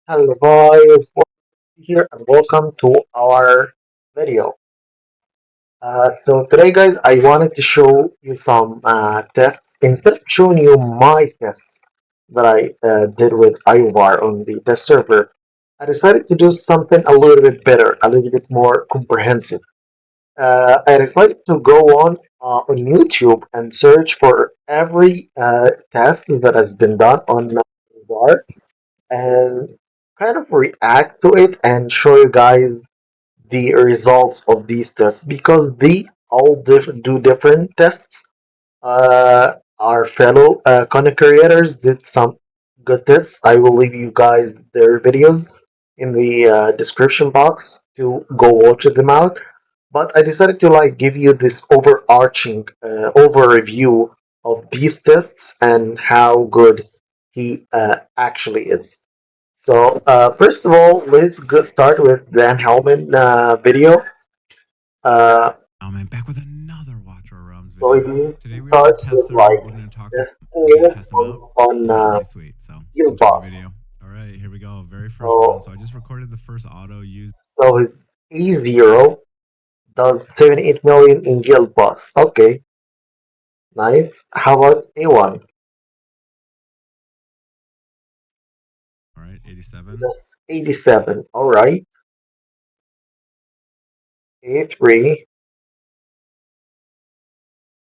Hello boys, here and welcome to our video. So today guys, I wanted to show you some tests. Instead of showing you my tests that I did with IOVAR on the test server, I decided to do something a little bit better, a little bit more comprehensive. I decided to go on YouTube and search for every test that has been done on IOVAR and kind of react to it and show you guys the results of these tests because they all do different tests. Our fellow content creators did some good tests. I will leave you guys their videos in the description box to go watch them out. But I decided to like give you this overarching overview of these tests and how good he actually is. So first of all, let's go start with Dan Hellman video. Uh, Man, back with another Watch Our Realms so video. it Today we got the starts with tester. like We're gonna talk. testing We're gonna it test them out. on It's pretty sweet. So Guild enjoy the Boss. video. All right, here we go. Very first run. So So I just recorded the first auto used. so his A0 does 78 million in Guild Boss. Okay, nice. How about A1? All right, 87. That's 87. All right. A3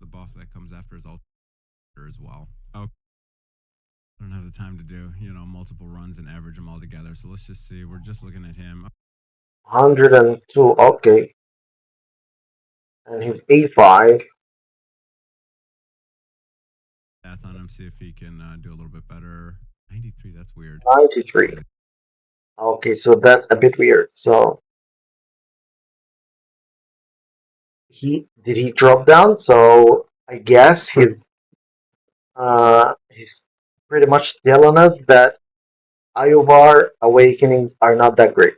The buff that comes after is alter as well. Oh, I don't have the time to do multiple runs and average them all together. So let's just see. We're just looking at him. 102. Okay, and his A5 Stats on him. See if he can do a little bit better. 93. That's weird. 93. Okay, so that's a bit weird. So he drop down? So I guess he's pretty much telling us that IOVAR awakenings are not that great.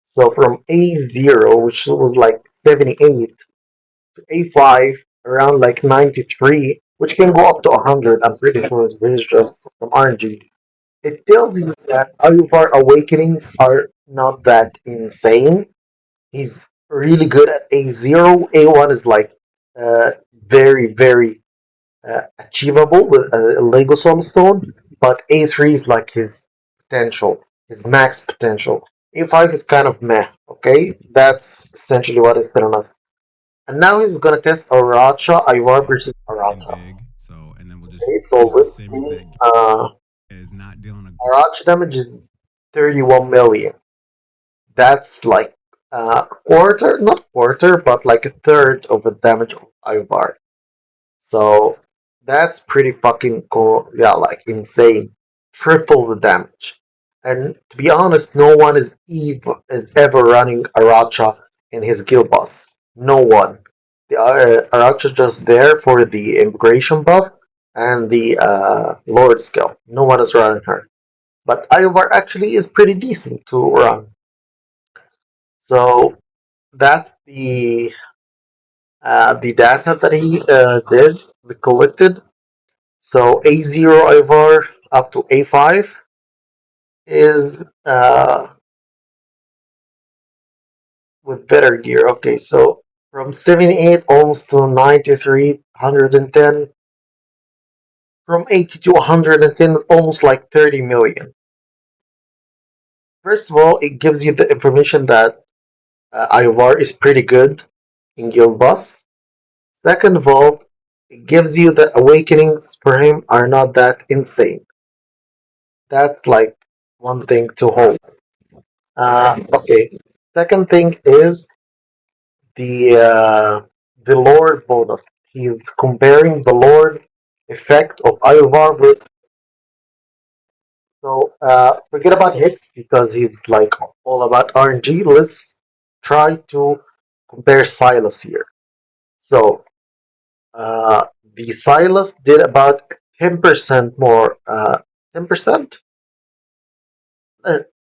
So from A0, which was like 78, to A5, around like 93, which can go up to 100. I'm pretty sure this is just from RNG. It tells you that IOVAR awakenings are not that insane. He's really good at A0. A1 is like very, very achievable with a Lego Soulstone, but A3 is like his potential, his max potential. A5 is kind of meh, okay? That's essentially what it's telling us. And now he's gonna test Aracha, Ivar Okay. versus And Aracha. big. So and then we'll just Okay, so use the let's same see. exact. Is not dealing a Aracha damage is 31 million. That's like quarter, not quarter, but like a third of the damage of Ivar. So that's pretty fucking cool. Yeah, like insane. Triple the damage. And to be honest, no one is ever running Aracha in his guild boss. No one. The Aracha just there for the immigration buff and the Lord skill. No one is running her. But Iovar actually is pretty decent to run. So that's the data that he did, we collected. So A0 Ivar up to A5 is with better gear. Okay, so from 78 almost to 93, 110. From 80 to 110 is almost like 30 million. First of all, it gives you the information that Ivar is pretty good in Guild Boss. Second of all, it gives you that awakenings for him are not that insane. That's like one thing to hold. Okay. Second thing is the Lord bonus. He's comparing the Lord effect of Iovar with. So forget about Hicks because he's like all about RNG. Let's try to compare Silas here. So the Silas did about 10% more. 10%?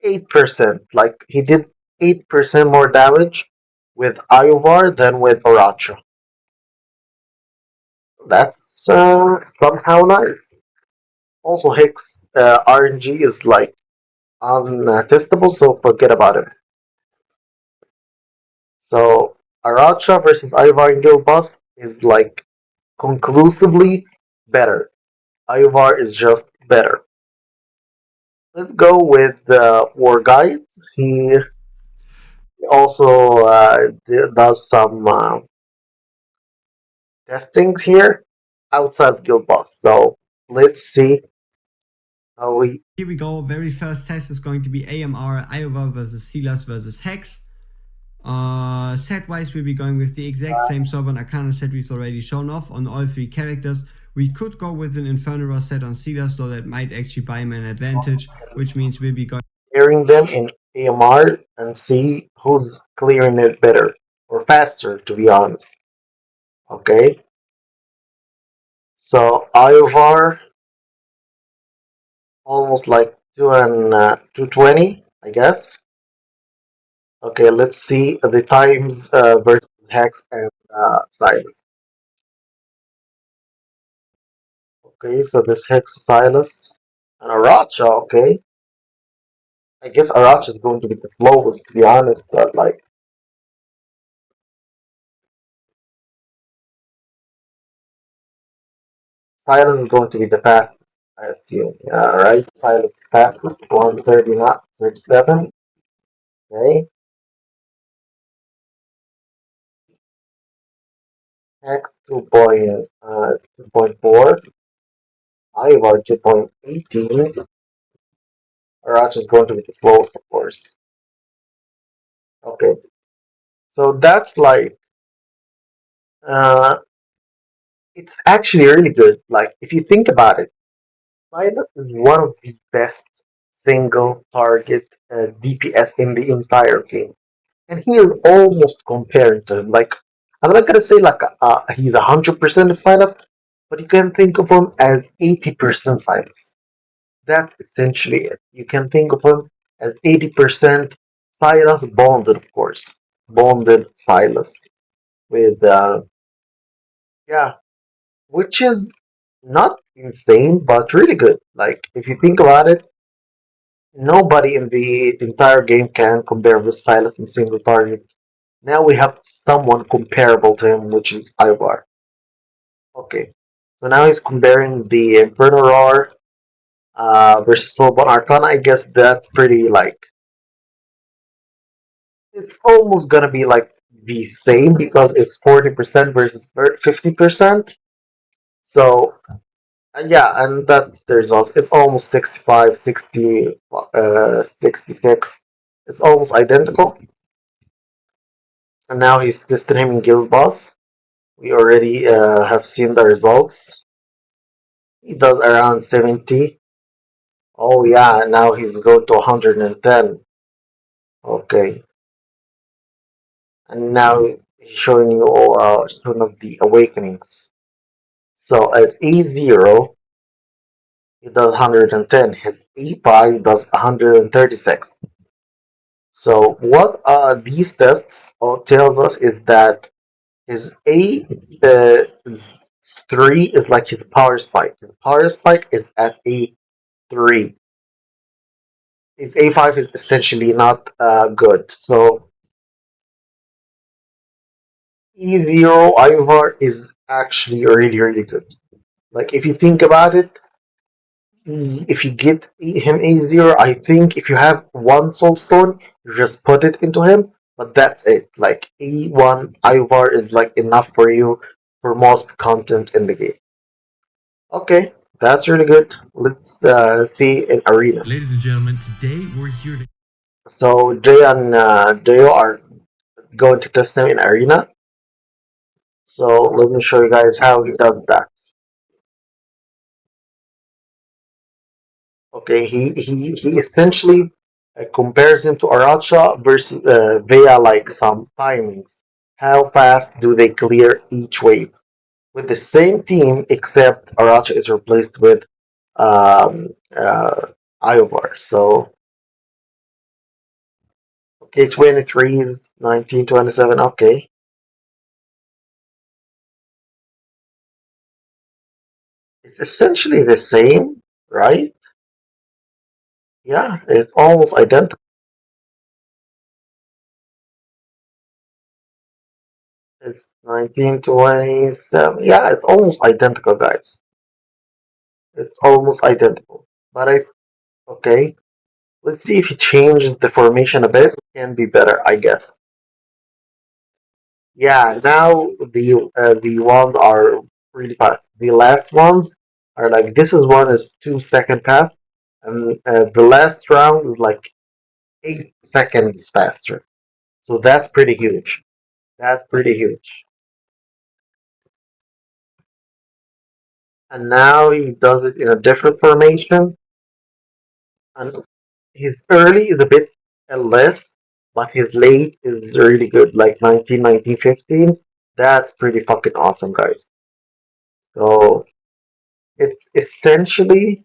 8%. Like he did 8% more damage with Iovar than with Oracha. That's somehow nice. Also, Hicks RNG is like untestable, so forget about it. So Aracha versus Ivar in Guild Boss is like conclusively better. Ivar is just better. Let's go with the War Guide. He also does some testings here outside of Guild Boss. So let's see how we. Here we go. Very first test is going to be AMR, IOVAR versus Silas versus Hex. Set wise, we'll be going with the exact same Sovereign Arcana set we've already shown off on all three characters. We could go with an Infernal set on Silas, so that might actually buy him an advantage, which means we'll be going Clearing them in AMR and see who's clearing it better or faster, to be honest. Okay, so IOVAR almost like 220, I guess. Okay, let's see the times versus Hex and Silas. Okay, so this Hex, Silas, and Aracha. Okay, I guess Aracha is going to be the slowest, to be honest. But like Silas is going to be the fastest, I assume. Yeah, right. Silas is fastest, 130 not 37. Okay, Hex 2.4. Ivar 2.18. Aracha is going to be the slowest, of course. Okay, so that's like uh, it's actually really good. Like if you think about it, Silas is one of the best single target DPS in the entire game, and he is almost comparing to him. Like I'm not gonna say like he's 100% of Silas, but you can think of him as 80% Silas. That's essentially it. You can think of him as 80% Silas bonded, of course, bonded Silas with yeah, which is not insane, but really good. Like if you think about it, nobody in the entire game can compare with Silas in single target. Now we have someone comparable to him, which is Ivar. Okay, so now he's comparing the Inferno Roar versus Soulbone Arcana. I guess that's pretty like it's almost gonna be like the same because it's 40% versus 50%. So yeah, and that's the results. It's almost 65, 60, 66. It's almost identical. And now he's testing him in Guild Boss. We already have seen the results. He does around 70. Oh yeah, now he's going to 110. Okay. And now he's showing you all showing us the awakenings. So at A0, he does 110. His A5 does 136. So what these tests tells us is that his A3 is like his power spike. His power spike is at A3. His A5 is essentially not good. So E0 Ivar is actually really really good. Like if you think about it, if you get him A0, I think if you have one soul stone, you just put it into him, but that's it. Like E1 Ivar is like enough for you for most content in the game. Okay, that's really good. Let's see in arena. Ladies and gentlemen, today we're here to So Jay and Deo are going to test him in arena. So let me show you guys how he does that. Okay, he essentially compares him to Aracha versus via like some timings. How fast do they clear each wave? With the same team, except Aracha is replaced with um, uh, Iovar. So okay, 23 is 1927. Okay, it's essentially the same, right? Yeah, it's almost identical. It's 1927. Yeah, it's almost identical, guys. It's almost identical. But okay, let's see if he changes the formation a bit. It can be better, I guess. Yeah, now the ones are really fast. The last ones are like this is one is 2 second fast, and the last round is like 8 seconds faster. So that's pretty huge. That's pretty huge. And now he does it in a different formation, and his early is a bit less, but his late is really good, like 1915. That's pretty fucking awesome, guys. So it's essentially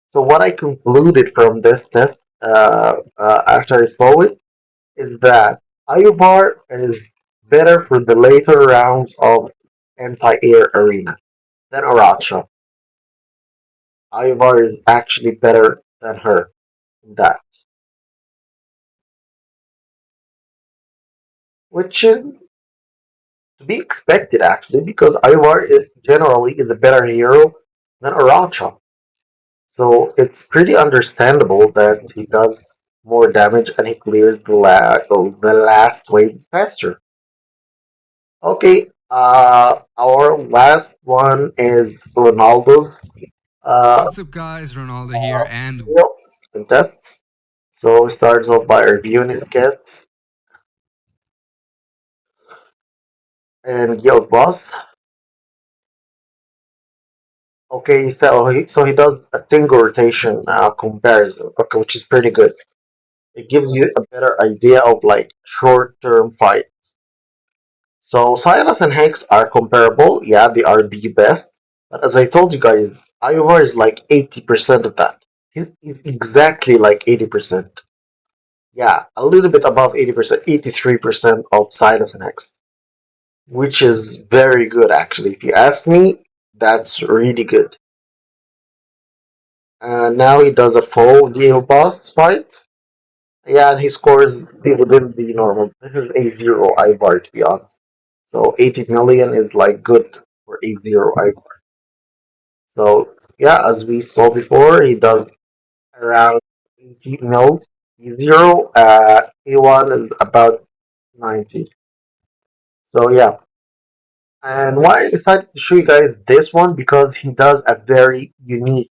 so what I concluded from this test after I saw it is that IOVAR is better for the later rounds of anti-air arena than Aracha. IOVAR is actually better than her in that, which is to be expected actually because IOVAR generally is a better hero than Aracha. So it's pretty understandable that he does more damage and he clears the last waves faster. Okay, our last one is Ronaldo's uh, What's up, guys? Ronaldo here, and yep, contests. So he starts off by reviewing his kits and Guild Boss. Okay, so he does a single rotation comparison, okay, which is pretty good. It gives you a better idea of like short term fight. So Silas and Hex are comparable. Yeah, they are the best. But as I told you guys, Iovar is like 80% of that. He's exactly like 80%. Yeah, a little bit above 80%, 83% of Silas and Hex. Which is very good actually. If you ask me, that's really good. Now he does a full Geo boss fight. Yeah, and he scores within the normal. This is a zero Ivar to be honest. So 80 million is like good for a zero Ivar. So yeah, as we saw before, he does around 80 mil zero. A1 is about 90. So yeah. And why I decided to show you guys this one because he does a very unique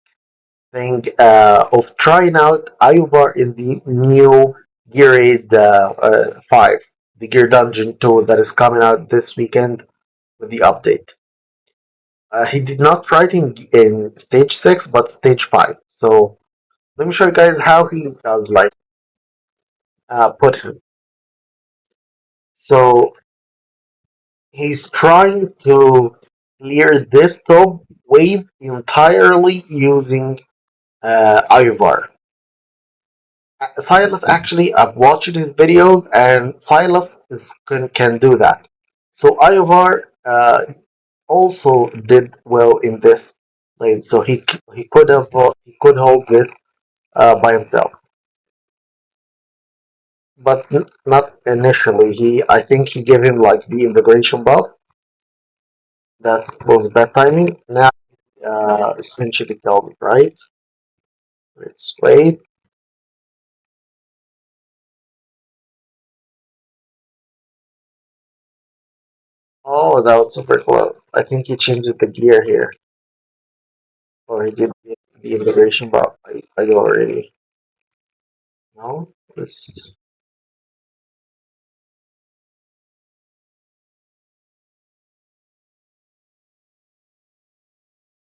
thing of trying out Ivar in the new Gear Aid 5, the Gear Dungeon 2 that is coming out this weekend with the update. He did not try it in stage 6, but stage 5. So let me show you guys how he does like put him. So he's trying to clear this top wave entirely using Ivar. Silas actually, I've watched his videos, and Silas can do that. So Ivar also did well in this lane, so he could hold this by himself, but not initially. I think he gave him like the integration buff. That was bad timing. Now essentially killed it, right? Let's wait. Oh, that was super close. I think he changed the gear here. Or he did the integration, but I do already know. It's,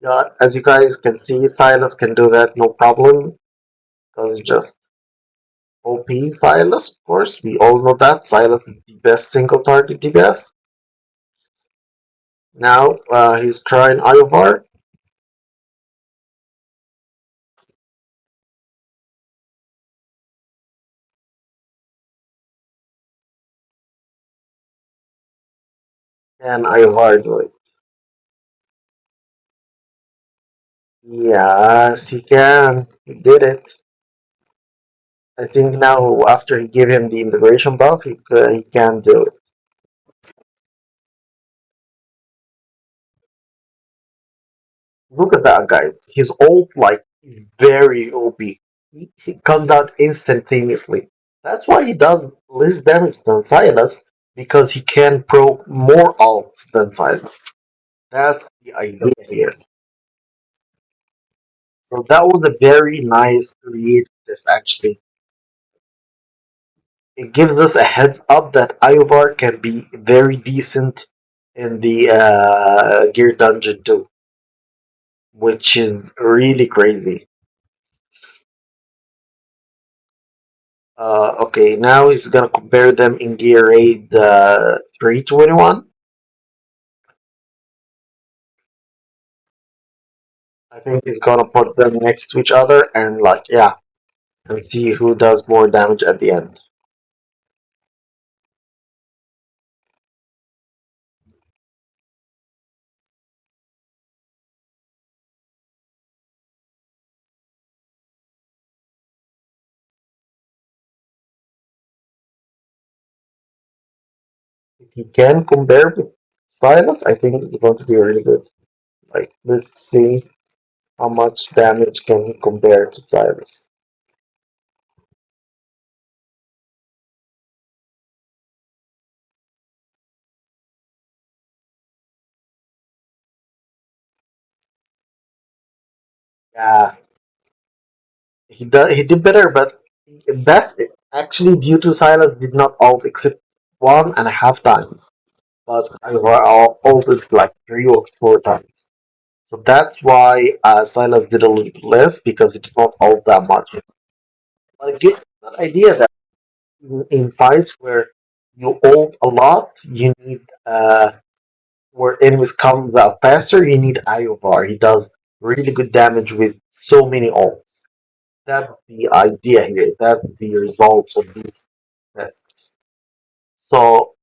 yeah, as you guys can see, Silas can do that no problem. Because it's just OP Silas, of course. We all know that. Silas is the best single target DPS. Now he's trying IOVAR, and IOVAR do it. Yes, he can. He did it. I think now after he gave him the integration buff, he can do it. Look at that, guys. His ult like is very OP. He comes out instantaneously. That's why he does less damage than Silas, because he can proc more ults than Silas. That's the idea here. So that was a very nice creative test, actually. It gives us a heads up that IOVAR can be very decent in the gear dungeon too, which is really crazy. Okay, now he's gonna compare them in gear raid 321. I think he's gonna put them next to each other and like yeah, and see who does more damage at the end. If he can compare with Silas, I think it's going to be really good. Like let's see how much damage can he compare to Silas. Yeah, he did better, but that's actually due to Silas did not ult except 1.5 times, but I ulted like 3 or 4 times. So that's why Silas did a little bit less because he did not ult that much. But get that idea that in fights where you ult a lot, you need where enemies comes out faster, you need IOVAR. He does really good damage with so many ults. That's the idea here. That's the results of these tests. So,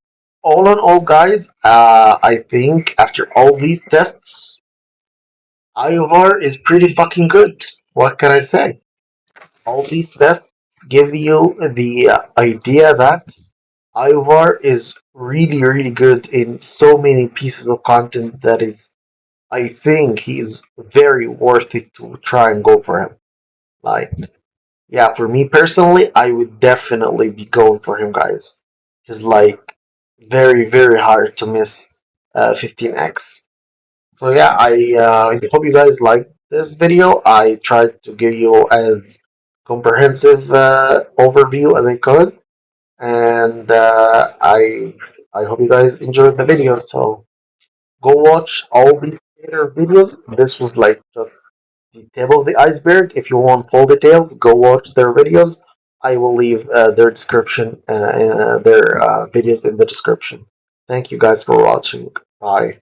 all in all, guys, I think after all these tests, IOVAR is pretty fucking good. What can I say? All these tests give you the idea that IOVAR is really, really good in so many pieces of content that is, I think he is very worth it to try and go for him. Like, yeah, for me personally, I would definitely be going for him, guys. He's like very, very hard to miss 15x. So yeah, I hope you guys liked this video. I tried to give you as comprehensive overview as I could, and I hope you guys enjoyed the video. So go watch all these creator videos. This was like just the tip of the iceberg. If you want full details, go watch their videos. I will leave their description, their videos in the description. Thank you guys for watching. Bye.